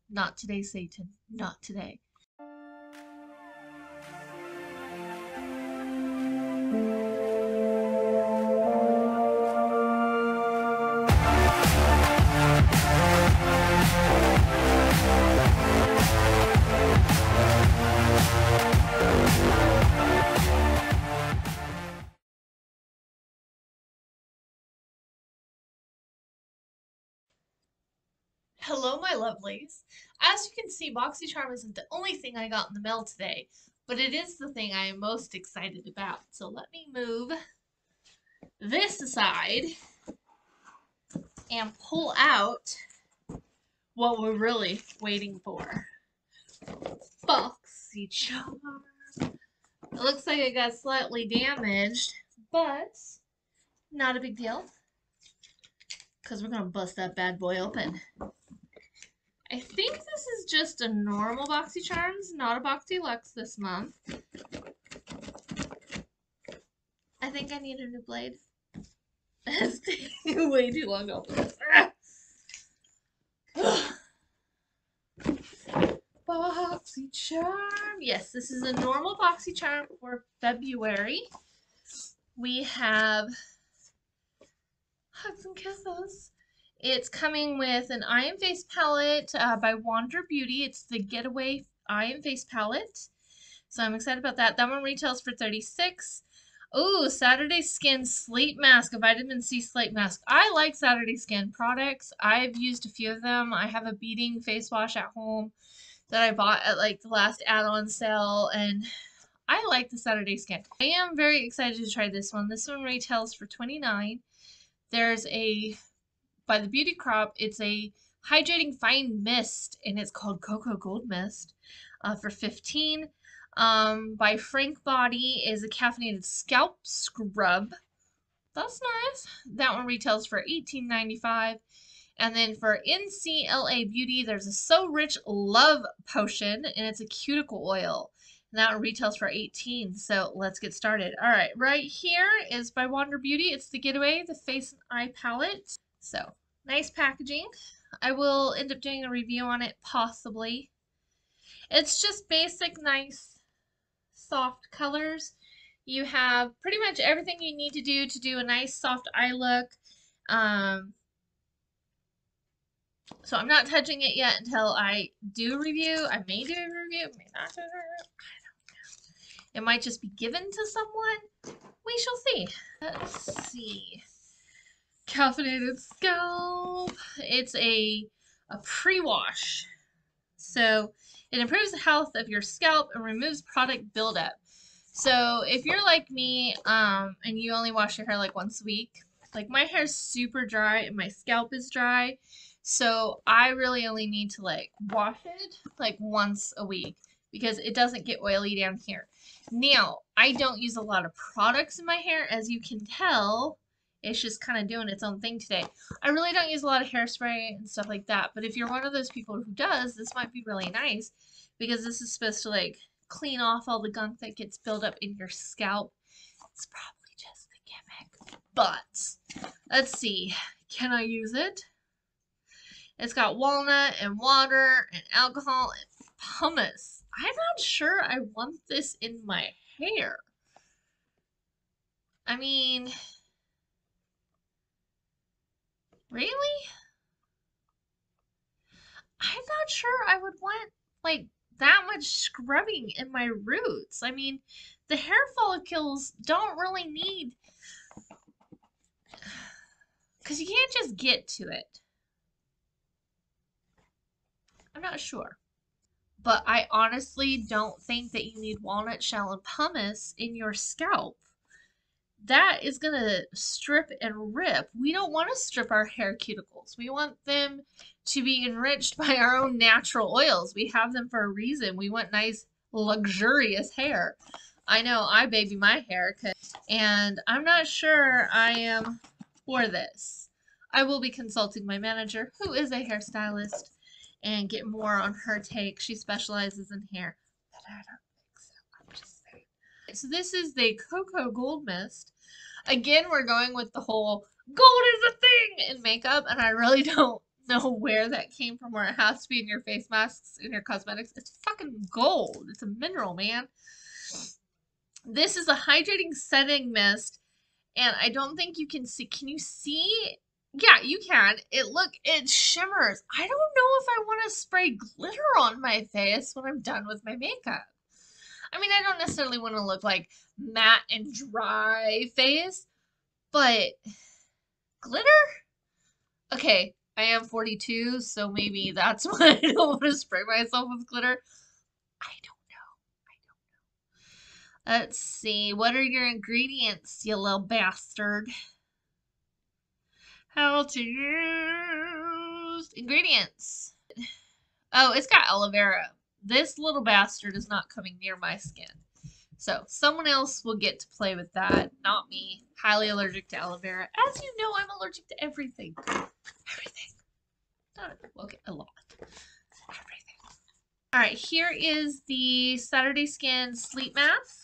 Not today, Satan. Not today. Hello, my lovelies. As you can see, BoxyCharm isn't the only thing I got in the mail today, but it is the thing I am most excited about. So let me move this aside and pull out what we're really waiting for. BoxyCharm. It looks like it got slightly damaged, but not a big deal, because we're going to bust that bad boy open. I think this is just a normal BoxyCharms, not a BoxyLuxe this month. I think I need a new blade. It's taking way too long to open this. BoxyCharm. Yes, this is a normal BoxyCharm for February. We have Hugs and Kisses. It's coming with an eye and face palette by Wander Beauty. It's the Getaway Eye and Face Palette. So I'm excited about that. That one retails for $36. Oh, Saturday Skin Sleep Mask, a vitamin C sleep mask. I like Saturday Skin products. I've used a few of them. I have a beading face wash at home that I bought at like the last add-on sale, and I like the Saturday Skin. I am very excited to try this one. This one retails for $29. There's a, by the Beauty Crop, it's a hydrating fine mist, and it's called Cocoa Gold Mist for $15. By Frank Body is a caffeinated scalp scrub. That's nice. That one retails for $18.95. And then for NCLA Beauty, there's a So Rich Love Potion, and it's a cuticle oil. And that one retails for $18. So let's get started. All right, right here is by Wander Beauty. It's the Getaway, the Face and Eye Palette. So nice packaging. I will end up doing a review on it, possibly. It's just basic, nice, soft colors. You have pretty much everything you need to do a nice soft eye look. So I'm not touching it yet until I do a review. I may do a review, may not do a review. I don't know. It might just be given to someone. We shall see. Let's see. Caffeinated scalp. It's a pre-wash. So it improves the health of your scalp and removes product buildup. So if you're like me, and you only wash your hair like once a week, like my hair is super dry and my scalp is dry. So I really only need to like wash it like once a week because it doesn't get oily down here. Now, I don't use a lot of products in my hair, as you can tell. It's just kind of doing its own thing today. I really don't use a lot of hairspray and stuff like that. But if you're one of those people who does, this might be really nice because this is supposed to like clean off all the gunk that gets built up in your scalp. It's probably just a gimmick. But let's see. Can I use it? It's got walnut and water and alcohol and pumice. I'm not sure I want this in my hair. I mean, really? I'm not sure I would want like that much scrubbing in my roots. I mean, the hair follicles don't really need, because you can't just get to it. I'm not sure. But I honestly don't think that you need walnut shell and pumice in your scalp. That is going to strip and rip. We don't want to strip our hair cuticles. We want them to be enriched by our own natural oils. We have them for a reason. We want nice, luxurious hair. I know I baby my hair, and I'm not sure I am for this. I will be consulting my manager, who is a hairstylist, and get more on her take. She specializes in hair, but I don't think so. I'm just saying. So this is the Cocoa Gold Mist. Again, we're going with the whole gold is a thing in makeup, and I really don't know where that came from, where it has to be in your face masks, in your cosmetics. It's fucking gold. It's a mineral, man. This is a hydrating setting mist, and I don't think you can see. Can you see? Yeah, you can. It shimmers. I don't know if I want to spray glitter on my face when I'm done with my makeup. I mean, I don't necessarily want to look like matte and dry face, but glitter? Okay, I am 42, so maybe that's why I don't want to spray myself with glitter. I don't know. Let's see. What are your ingredients, you little bastard? How to use ingredients. Oh, it's got aloe vera. This little bastard is not coming near my skin. So someone else will get to play with that, not me. Highly allergic to aloe vera. As you know, I'm allergic to everything. Everything. Not okay, a lot. Everything. All right, here is the Saturday Skin Sleep Mask.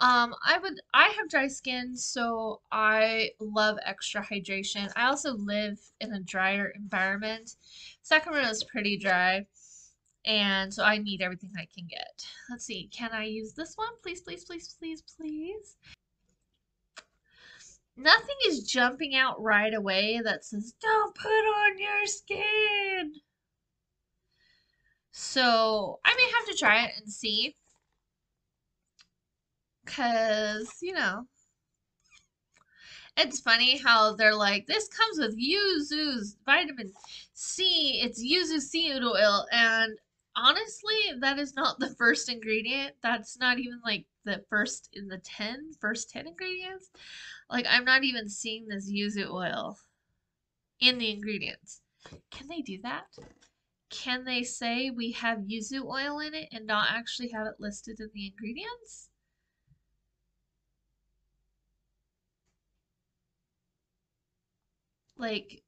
I have dry skin, so I love extra hydration. I also live in a drier environment. Sacramento is pretty dry, and so I need everything I can get. Let's see, can I use this one? Please, please, please, please, please. Nothing is jumping out right away that says, don't put on your skin. So I may have to try it and see. Because, you know, it's funny how they're like, this comes with yuzu's vitamin C. It's yuzu seed oil. And honestly, that is not the first ingredient. That's not even like the first in the first 10 ingredients. Like, I'm not even seeing this yuzu oil in the ingredients. Can they do that? Can they say we have yuzu oil in it and not actually have it listed in the ingredients? Like,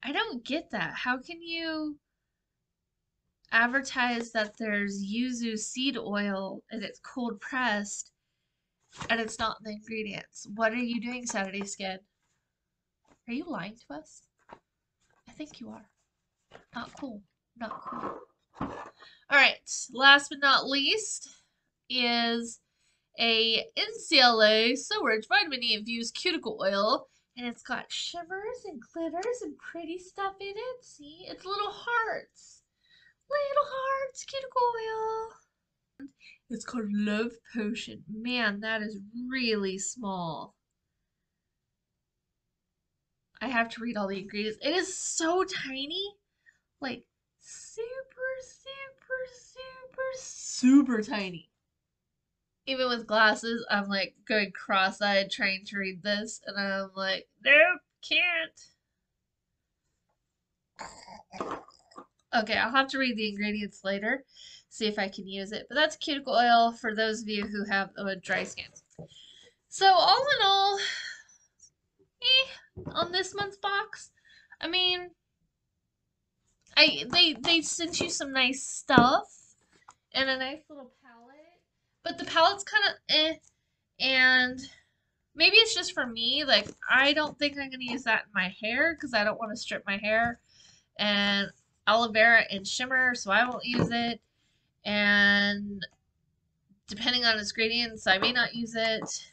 I don't get that. How can you advertise that there's yuzu seed oil and it's cold pressed and it's not in the ingredients? What are you doing, Saturday Skin? Are you lying to us? I think you are. Not cool. Not cool. Alright, last but not least is a NCLA So Rich Vitamin E infused cuticle oil. And it's got shimmers and glitters and pretty stuff in it. See? It's little hearts. Little hearts, cuticle oil. It's called Love Potion. Man, that is really small. I have to read all the ingredients. It is so tiny. Like, super, super, super, super tiny. Even with glasses, I'm like going cross-eyed trying to read this, and I'm like, nope, can't. Okay, I'll have to read the ingredients later, see if I can use it. But that's cuticle oil for those of you who have dry skin. So all in all, on this month's box, I mean, they sent you some nice stuff and a nice little palette, but the palette's kind of and maybe it's just for me. Like, I don't think I'm gonna use that in my hair because I don't want to strip my hair, and aloe vera and shimmer, so I won't use it. And depending on its ingredients, I may not use it.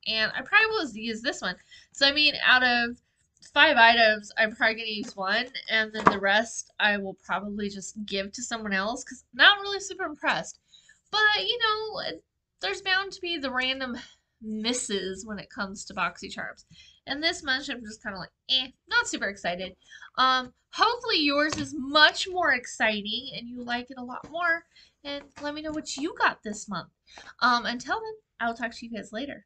And I probably will use this one. So I mean, out of 5 items, I'm probably going to use one, and then the rest I will probably just give to someone else because I'm not really super impressed. But, you know, there's bound to be the random misses when it comes to BoxyCharms. And this much, I'm just kind of like, not super excited. Hopefully yours is much more exciting and you like it a lot more. And let me know what you got this month. Until then, I'll talk to you guys later.